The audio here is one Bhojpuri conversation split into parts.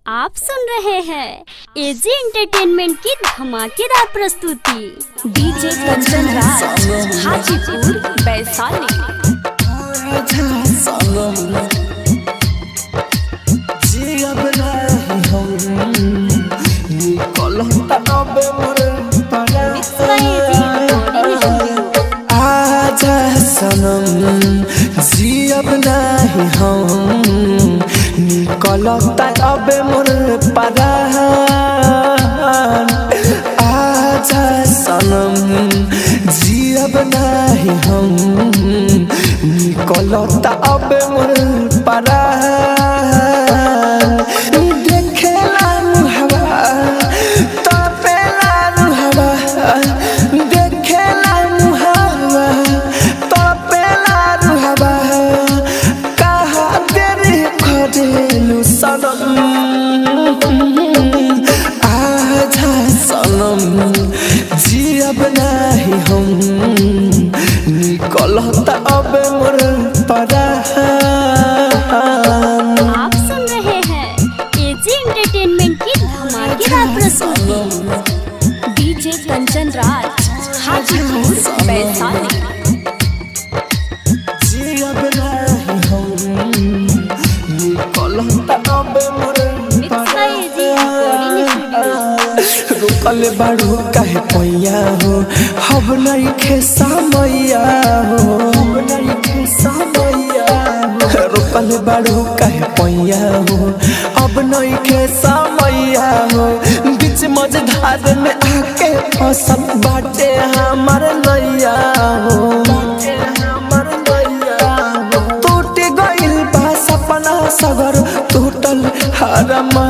आप सुन रहे हैं एजी एंटरटेनमेंट की धमाकेदार प्रस्तुति। डीजे कंचन राज हाजीपुर वैशाली। आजा सनम जियब नहीं हम निकलता अब मोर परान। आजा सनम जियब नहीं हम निकलता अब मोर परान। देखेला हवा तपेला हवा देखेला हवा तपेला हवा कहा तेरे खडेलु सनम। आजा सनम जियब नहीं हम निकलता अब मोर परान। आप सुन रहे हैं एजी एंटरटेनमेंट की धमाकेदार प्रस्तुति। डीजे कंचन राज हाजीपुर वैशाली। जियब नहीं हम निकलता अब मोर रुकल बाड़ू काहे पैया हो हब नहीं खेसा मैया हो रुकल बाड़ू काहे पैया हो अब नहीं खेसा मैया हो बीच मझधार में आके फसल बाटे हमार नैया हो टूट गइल बा सपना सगर टूटल हरमान।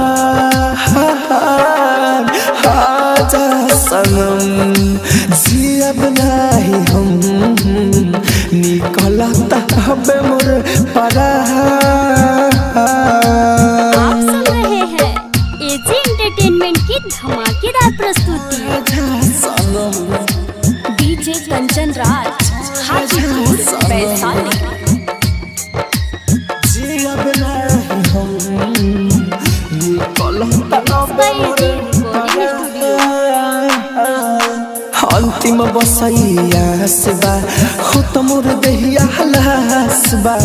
आजा सनम जियब नहीं हम निकलता अब मोर परान। आप सुन रहे हैं एजी एंटरटेनमेंट की धमाकेदार प्रस्तुति। सनम डीजे कंचन राज हाजीपुर वैशाली। जियब नहीं हम निकलता अब मोर अंतिम बसैया सेवा हो त मोर देहिया हलासबा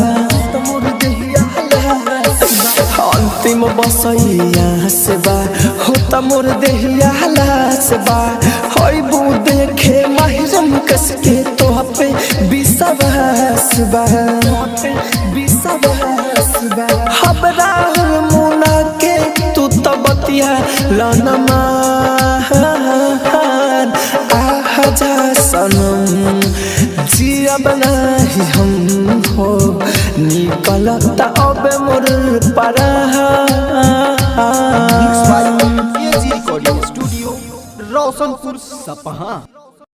अंतिम बसैया सेवा हो त मोर देहिया हलासबा होई बू देखे महिरम कसके तो पे बिसवासबा हमरा मुना के तू त बतिया लनमा। आजा सनम जियब नहीं हम हो निकलता अब मोर परान। एजी रिकॉर्डिंग स्टूडियो रोशनपुर सपहा।